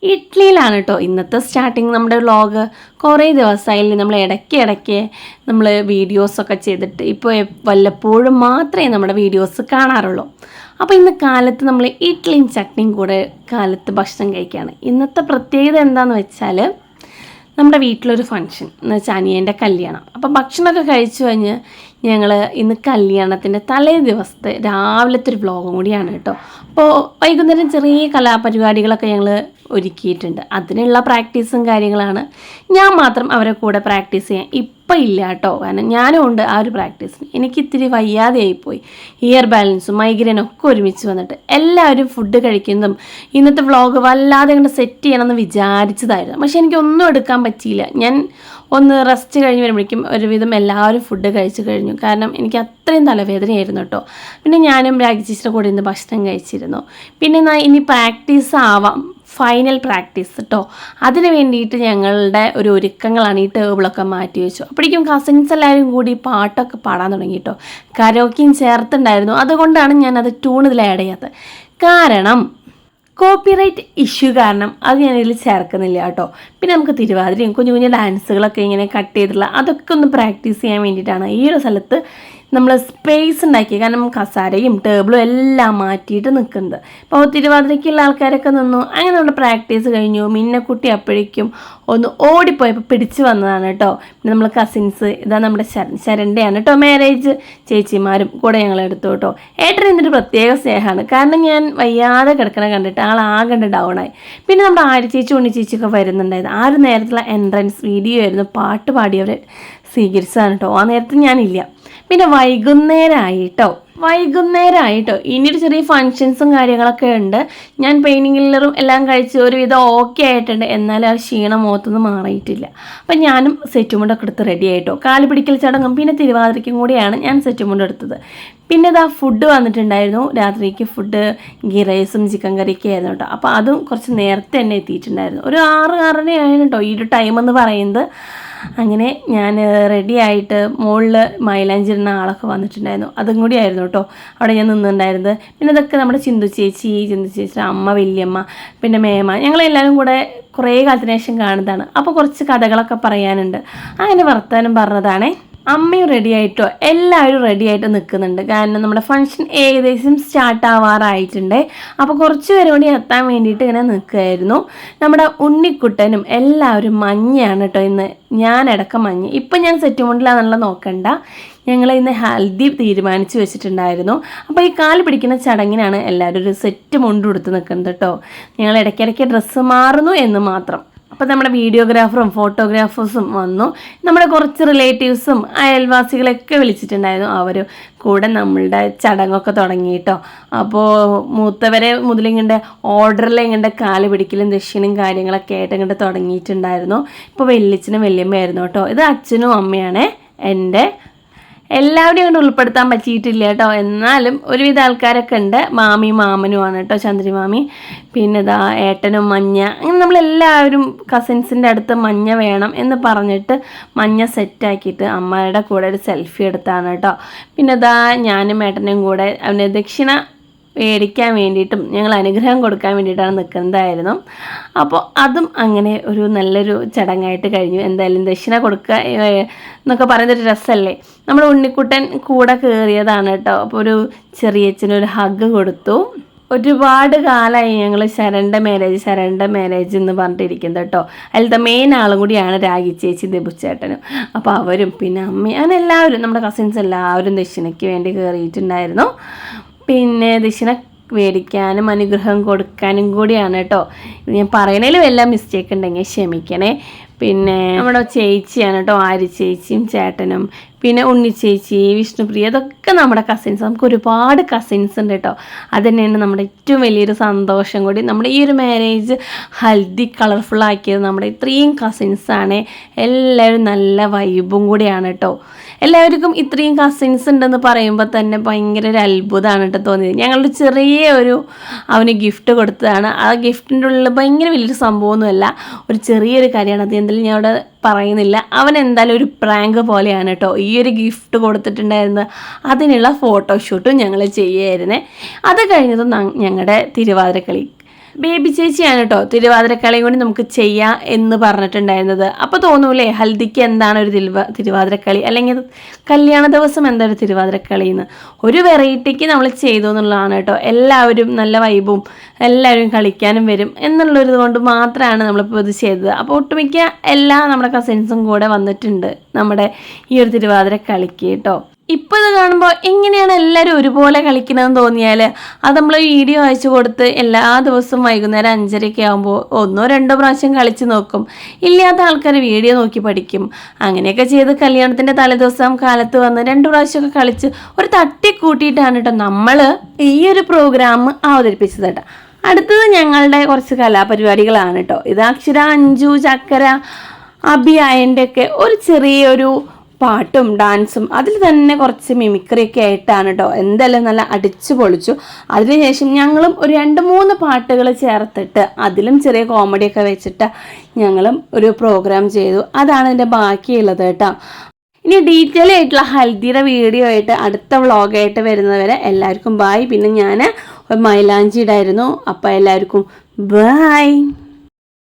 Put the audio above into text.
ഇഡ്ഡലിയിലാണ് കേട്ടോ ഇന്നത്തെ സ്റ്റാർട്ടിങ് നമ്മുടെ വ്ളോഗ്. കുറേ ദിവസമായില്ലേ നമ്മൾ ഇടയ്ക്ക് നമ്മൾ വീഡിയോസൊക്കെ ചെയ്തിട്ട്. ഇപ്പോൾ വല്ലപ്പോഴും മാത്രമേ നമ്മുടെ വീഡിയോസ് കാണാറുള്ളൂ. അപ്പോൾ ഇന്ന് കാലത്ത് നമ്മൾ ഇഡ്ഡലിയും ചട്നിയും കൂടെ കാലത്ത് ഭക്ഷണം കഴിക്കുകയാണ്. ഇന്നത്തെ പ്രത്യേകത എന്താണെന്ന് വെച്ചാൽ നമ്മുടെ വീട്ടിലൊരു ഫംഗ്ഷൻ എന്ന് വെച്ചാൽ അനിയൻ്റെ കല്യാണം. അപ്പോൾ ഭക്ഷണമൊക്കെ കഴിച്ചു കഴിഞ്ഞ് ഞങ്ങൾ ഇന്ന് കല്യാണത്തിൻ്റെ തലേ ദിവസത്തെ രാവിലത്തെ ഒരു വ്ളോഗും കൂടിയാണ് കേട്ടോ. അപ്പോൾ വൈകുന്നേരം ചെറിയ കലാപരിപാടികളൊക്കെ ഞങ്ങൾ ഒരുക്കിയിട്ടുണ്ട്. അതിനുള്ള പ്രാക്ടീസും കാര്യങ്ങളാണ്. ഞാൻ മാത്രം അവരെ കൂടെ പ്രാക്ടീസ് ചെയ്യാൻ ഇപ്പം ഇല്ല കേട്ടോ. കാരണം ഞാനും ഉണ്ട് ആ ഒരു പ്രാക്ടീസിന്. എനിക്കിത്തിരി വയ്യാതെയായിപ്പോയി. ഇയർ ബാലൻസും മൈഗ്രെയിനും ഒക്കെ ഒരുമിച്ച് വന്നിട്ട് എല്ലാവരും ഫുഡ് കഴിക്കുന്നതും ഇന്നത്തെ വ്ളോഗ് വല്ലാതെ കണ്ട് സെറ്റ് ചെയ്യണമെന്ന് വിചാരിച്ചതായിരുന്നു. പക്ഷെ എനിക്കൊന്നും എടുക്കാൻ പറ്റിയില്ല. ഞാൻ ഒന്ന് റെസ്റ്റ് കഴിഞ്ഞ് വരുമ്പോഴേക്കും ഒരുവിധം എല്ലാവരും ഫുഡ് കഴിച്ച് കഴിഞ്ഞു. കാരണം എനിക്ക് അത്രയും തലവേദനയായിരുന്നു കേട്ടോ. പിന്നെ ഞാനും രാഗി ചേച്ചിയുടെ കൂടെ ഇന്ന് ഭക്ഷണം കഴിച്ചിരുന്നു. പിന്നെ ഇനി പ്രാക്ടീസ് ആവാം, ഫൈനൽ പ്രാക്ടീസ് കേട്ടോ. അതിന് വേണ്ടിയിട്ട് ഞങ്ങളുടെ ഒരു ഒരുക്കങ്ങളാണ്. ഈ ടേബിളൊക്കെ മാറ്റി വെച്ചു. അപ്പോഴേക്കും കസിൻസ് എല്ലാവരും കൂടി പാട്ടൊക്കെ പാടാൻ തുടങ്ങി കേട്ടോ. കരോക്കിയും ചേർത്തുണ്ടായിരുന്നു. അതുകൊണ്ടാണ് ഞാനത് ട്യൂൺ ഇതിൽ ആഡ് ചെയ്യാത്തത്. കാരണം കോപ്പിറൈറ്റ് ഇഷ്യൂ കാരണം അത് ഞാനിതിൽ ചേർക്കുന്നില്ല കേട്ടോ. പിന്നെ നമുക്ക് തിരുവാതിരയും കുഞ്ഞു കുഞ്ഞു ഡാൻസുകളൊക്കെ ഇങ്ങനെ കട്ട് ചെയ്തിട്ടുള്ള അതൊക്കെ ഒന്ന് പ്രാക്ടീസ് ചെയ്യാൻ വേണ്ടിയിട്ടാണ് ഈ ഒരു സ്ഥലത്ത് നമ്മൾ സ്പേസ് ഉണ്ടാക്കിയത്. കാരണം കസാരയും ടേബിളും എല്ലാം മാറ്റിയിട്ട് നിൽക്കുന്നത്. അപ്പോൾ തിരുവാതിരയ്ക്കുള്ള ആൾക്കാരൊക്കെ നിന്നു. അങ്ങനെ നമ്മുടെ പ്രാക്ടീസ് കഴിഞ്ഞു. മിന്നക്കുട്ടി അപ്പോഴേക്കും ഒന്ന് ഓടിപ്പോയപ്പോൾ പിടിച്ചു വന്നതാണ് കേട്ടോ. പിന്നെ നമ്മൾ കസിൻസ് ഇതാ നമ്മുടെ ശരൻ്റെയാണ് കേട്ടോ മാരേജ്. ചേച്ചിമാരും കൂടെ ഞങ്ങൾ എടുത്തു കേട്ടോ. ഏട്ടൻ എന്നിട്ട് പ്രത്യേക സ്നേഹമാണ്. കാരണം ഞാൻ വയ്യാതെ കിടക്കണ കണ്ടിട്ട് ആളാകണ്ട് ഡൗണായി. പിന്നെ നമ്മുടെ ആര്യച്ചേച്ചി ഉണ്ണിച്ചേച്ചിയൊക്കെ വരുന്നുണ്ടായിരുന്നു. ആ ഒരു നേരത്തുള്ള എൻട്രൻസ് വീഡിയോ ആയിരുന്നു. പാട്ട് പാടിയവരെ സ്വീകരിച്ചതാണ് കേട്ടോ. ആ നേരത്ത് ഞാനില്ല. പിന്നെ വൈകുന്നേരമായിട്ടോ ഇനിയൊരു ചെറിയ ഫങ്ഷൻസും കാര്യങ്ങളൊക്കെ ഉണ്ട്. ഞാൻ പെയിൻറ്റിംഗ് കില്ലറും എല്ലാം കഴിച്ച് ഒരുവിധം ഓക്കെ ആയിട്ടുണ്ട്. എന്നാലും ആ ക്ഷീണം മുഖത്തൊന്നും മാറിയിട്ടില്ല. അപ്പം ഞാനും സെറ്റ് മുണ്ടൊക്കെ എടുത്ത് റെഡി ആയിട്ടോ. കാല് പിടിക്കൽ ചടങ്ങും പിന്നെ തിരുവാതിരയ്ക്കും കൂടിയാണ് ഞാൻ സെറ്റ് മുണ്ട് എടുത്തത്. പിന്നെ ഇതാ ഫുഡ് വന്നിട്ടുണ്ടായിരുന്നു. രാത്രിക്ക് ഫുഡ് ഗീ റൈസും ചിക്കൻ കറിയൊക്കെ ആയിരുന്നു കേട്ടോ. അപ്പോൾ അതും കുറച്ച് നേരത്തെ തന്നെ എത്തിയിട്ടുണ്ടായിരുന്നു. ഒരു 6:30 ആയിരുന്നു കേട്ടോ ഈ ഒരു ടൈം എന്ന് പറയുന്നത്. അങ്ങനെ ഞാൻ റെഡി ആയിട്ട് മുകളിൽ മൈലാഞ്ചിരുന്ന ആളൊക്കെ വന്നിട്ടുണ്ടായിരുന്നു. അതും കൂടി ആയിരുന്നു കേട്ടോ അവിടെ ഞാൻ നിന്നിട്ടുണ്ടായിരുന്നത്. പിന്നെ ഇതൊക്കെ നമ്മുടെ ചിന്തു ചേച്ചിയുടെ അമ്മ, വല്യമ്മ, പിന്നെ മേമ, ഞങ്ങളെല്ലാവരും കൂടെ കുറേ കാലത്തിന് ശേഷം കാണുന്നതാണ്. അപ്പോൾ കുറച്ച് കഥകളൊക്കെ പറയാനുണ്ട്. അങ്ങനെ വർത്തമാനം പറഞ്ഞതാണേ. അമ്മയും റെഡി ആയിട്ടോ എല്ലാവരും റെഡി ആയിട്ട് നിൽക്കുന്നുണ്ട്. കാരണം നമ്മുടെ ഫംഗ്ഷൻ ഏകദേശം സ്റ്റാർട്ട് ആവാറായിട്ടുണ്ട്. അപ്പോൾ കുറച്ച് പേര് കൂടി എത്താൻ വേണ്ടിയിട്ട് ഇങ്ങനെ നിൽക്കുകയായിരുന്നു. നമ്മുടെ ഉണ്ണിക്കുട്ടനും എല്ലാവരും മഞ്ഞയാണ് കേട്ടോ ഇന്ന്. ഞാനടക്കം മഞ്ഞ്. ഇപ്പം ഞാൻ സെറ്റ് മുണ്ടിലാണെന്നുള്ള നോക്കണ്ട. ഞങ്ങൾ ഇന്ന് ഹൽദി തീരുമാനിച്ച് വെച്ചിട്ടുണ്ടായിരുന്നു. അപ്പോൾ ഈ കാല് പിടിക്കുന്ന ചടങ്ങിനാണ് എല്ലാവരും ഒരു സെറ്റ് മുണ്ട് കൊടുത്ത് നിൽക്കുന്നത് കേട്ടോ. ഞങ്ങൾ ഇടയ്ക്കിടയ്ക്ക് ഡ്രസ്സ് മാറുന്നു എന്ന് മാത്രം. അപ്പോൾ നമ്മുടെ വീഡിയോഗ്രാഫറും ഫോട്ടോഗ്രാഫേഴ്സും വന്നു. നമ്മുടെ കുറച്ച് റിലേറ്റീവ്സും അയൽവാസികളൊക്കെ വിളിച്ചിട്ടുണ്ടായിരുന്നു. അവർ കൂടെ നമ്മളുടെ ചടങ്ങൊക്കെ തുടങ്ങി കേട്ടോ. അപ്പോൾ മൂത്തവരെ മുതലിങ്ങൻ്റെ ഓർഡറിൽ ഇങ്ങൻ്റെ കാല് പിടിക്കലും ദക്ഷിണയും കാര്യങ്ങളൊക്കെ ആയിട്ട് ഇങ്ങോട്ട് തുടങ്ങിയിട്ടുണ്ടായിരുന്നു. ഇപ്പോൾ വല്യച്ഛനും വല്യമ്മയായിരുന്നു കേട്ടോ. ഇത് അച്ഛനും അമ്മയാണേ എൻ്റെ. എല്ലാവരെയും കൊണ്ട് ഉൾപ്പെടുത്താൻ പറ്റിയിട്ടില്ല കേട്ടോ. എന്നാലും ഒരുവിധ ആൾക്കാരൊക്കെ ഉണ്ട്. മാമിയും മാമനുമാണ് കേട്ടോ, ചന്ദ്രിമാമി. പിന്നെ ഇതാ ഏട്ടനും മഞ്ഞ. അങ്ങനെ നമ്മളെല്ലാവരും കസിൻസിൻ്റെ അടുത്ത് മഞ്ഞ വേണം എന്ന് പറഞ്ഞിട്ട് മഞ്ഞ സെറ്റാക്കിയിട്ട് അമ്മയുടെ കൂടെ ഒരു സെൽഫി എടുത്താണ് കേട്ടോ. പിന്നെ ഇതാ ഞാനും ഏട്ടനും കൂടെ അവൻ്റെ ദക്ഷിണ മേടിക്കാൻ വേണ്ടിയിട്ടും ഞങ്ങൾ അനുഗ്രഹം കൊടുക്കാൻ വേണ്ടിയിട്ടാണ് നിൽക്കുന്നതായിരുന്നു. അപ്പോൾ അതും അങ്ങനെ ഒരു നല്ലൊരു ചടങ്ങായിട്ട് കഴിഞ്ഞു. എന്തായാലും ദക്ഷിണ കൊടുക്കുക എന്നൊക്കെ പറയുന്നൊരു രസമല്ലേ. നമ്മൾ ഉണ്ണിക്കുട്ടൻ കൂടെ കയറിയതാണ് കേട്ടോ. അപ്പോൾ ഒരു ചെറിയച്ഛനൊരു ഹഗ് കൊടുത്തു. ഒരുപാട് കാലമായി ഞങ്ങൾ ശരണ്ട മാരേജ് എന്ന് പറഞ്ഞിട്ടിരിക്കുന്നത് കേട്ടോ. അതിലത്തെ മെയിൻ ആളും കൂടിയാണ് രാഗി ചേച്ചി, ദബുച്ചേട്ടനും. അപ്പോൾ അവരും പിന്നെ അമ്മയും അങ്ങനെ എല്ലാവരും നമ്മുടെ കസിൻസ് എല്ലാവരും ദക്ഷിണയ്ക്ക് വേണ്ടി കയറിയിട്ടുണ്ടായിരുന്നു. പിന്നെ ദക്ഷിണ മേടിക്കാനും അനുഗ്രഹം കൊടുക്കാനും കൂടിയാണ് കേട്ടോ. ഞാൻ പറയുന്നതിലും എല്ലാം മിസ്റ്റേക്ക് ഉണ്ടെങ്കിൽ ക്ഷമിക്കണേ. പിന്നെ നമ്മുടെ ചേച്ചിയാണ് കേട്ടോ, ആര്യ ചേച്ചിയും ചേട്ടനും, പിന്നെ ഉണ്ണിച്ചേച്ചി, വിഷ്ണുപ്രിയ, അതൊക്കെ നമ്മുടെ കസിൻസ്. നമുക്ക് ഒരുപാട് കസിൻസ് ഉണ്ട് കേട്ടോ. അത് തന്നെയാണ് നമ്മുടെ ഏറ്റവും വലിയൊരു സന്തോഷം കൂടി. നമ്മുടെ ഈ ഒരു മാരേജ് ഹൽദി കളർഫുൾ ആക്കിയത് നമ്മുടെ ഇത്രയും കസിൻസാണ്. എല്ലാവരും നല്ല വൈബും കൂടിയാണ് കേട്ടോ. എല്ലാവർക്കും ഇത്രയും കസിൻസ് ഉണ്ടെന്ന് പറയുമ്പോൾ തന്നെ ഭയങ്കര ഒരു അത്ഭുതമാണ് കേട്ടോ തോന്നിയത്. ഞങ്ങളുടെ അവന് ഗിഫ്റ്റ് കൊടുത്തതാണ്. ആ ഗിഫ്റ്റിൻ്റെ ഉള്ളിൽ ഭയങ്കര വലിയൊരു സംഭവമൊന്നുമല്ല, ഒരു ചെറിയൊരു കാര്യമാണ്. അത് എന്തായാലും ഞാൻ അവിടെ പറയുന്നില്ല. അവൻ എന്തായാലും ഒരു പ്രാങ്ക് പോലെയാണ് കേട്ടോ ഈ ഒരു ഗിഫ്റ്റ് കൊടുത്തിട്ടുണ്ടായിരുന്നത്. അതിനുള്ള ഫോട്ടോഷൂട്ടും ഞങ്ങൾ ചെയ്യുമായിരുന്നേ. അത് കഴിഞ്ഞതും ഞങ്ങളുടെ തിരുവാതിരക്കളി ബേബി ചേച്ചിയാണ് കേട്ടോ തിരുവാതിരക്കളിയും കൂടി നമുക്ക് ചെയ്യാം എന്ന് പറഞ്ഞിട്ടുണ്ടായിരുന്നത്. അപ്പോൾ തോന്നൂലേ ഹൽദിക്ക് എന്താണ് ഒരു തിരുവാതിരക്കളി, അല്ലെങ്കിൽ കല്യാണ ദിവസം എന്താ ഒരു തിരുവാതിരക്കളി എന്ന്. ഒരു വെറൈറ്റിക്ക് നമ്മൾ ചെയ്തു എന്നുള്ളതാണ് കേട്ടോ. എല്ലാവരും നല്ല വൈബും എല്ലാവരും കളിക്കാനും വരും എന്നുള്ളൊരു കൊണ്ട് മാത്രമാണ് നമ്മളിപ്പോൾ ഇത് ചെയ്തത്. അപ്പോൾ ഒട്ടുമിക്ക എല്ലാ നമ്മുടെ കസിൻസും കൂടെ വന്നിട്ടുണ്ട് നമ്മുടെ ഈ ഒരു തിരുവാതിരക്കളിക്ക് കേട്ടോ. ഇപ്പോൾ ഇത് കാണുമ്പോൾ എങ്ങനെയാണ് എല്ലാവരും ഒരുപോലെ കളിക്കണമെന്ന് തോന്നിയാൽ അത് നമ്മൾ വീഡിയോ അയച്ചു കൊടുത്ത് എല്ലാ ദിവസവും വൈകുന്നേരം 5:30 ആകുമ്പോൾ 1-2 പ്രാവശ്യം കളിച്ച് നോക്കും. ഇല്ലാത്ത ആൾക്കാർ വീഡിയോ നോക്കി പഠിക്കും. അങ്ങനെയൊക്കെ ചെയ്ത് കല്യാണത്തിൻ്റെ തലേദിവസം കാലത്ത് വന്ന് 2 പ്രാവശ്യമൊക്കെ കളിച്ച് ഒരു തട്ടിക്കൂട്ടിയിട്ടാണ് കേട്ടോ നമ്മൾ ഈ ഒരു പ്രോഗ്രാം അവതരിപ്പിച്ചത് കേട്ടോ. അടുത്തത് ഞങ്ങളുടെ കുറച്ച് കലാപരിപാടികളാണ് കേട്ടോ. ഇത് അക്ഷര, അഞ്ജു, ചക്കര, അബി, അയൻ്റെ ഒക്കെ ഒരു ചെറിയൊരു പാട്ടും ഡാൻസും അതിൽ തന്നെ കുറച്ച് മിമിക്രിയൊക്കെ ആയിട്ടാണ് കേട്ടോ. എന്തായാലും നല്ല അടിച്ചു പൊളിച്ചു. അതിനുശേഷം ഞങ്ങളും ഒരു 2-3 പാട്ടുകൾ ചേർത്തിട്ട് അതിലും ചെറിയ കോമഡിയൊക്കെ വെച്ചിട്ട് ഞങ്ങളും ഒരു പ്രോഗ്രാം ചെയ്തു. അതാണ് ഇതിൻ്റെ ബാക്കിയുള്ളത് കേട്ടോ. ഇനി ഡീറ്റെയിൽ ആയിട്ടുള്ള ഹൽദിയുടെ വീഡിയോ ആയിട്ട് അടുത്ത വ്ളോഗായിട്ട് വരുന്നവരെ എല്ലാവർക്കും ബായ്. പിന്നെ ഞാൻ മൈലാഞ്ചി ഇടായിരുന്നു. അപ്പോൾ എല്ലാവർക്കും ബായ്.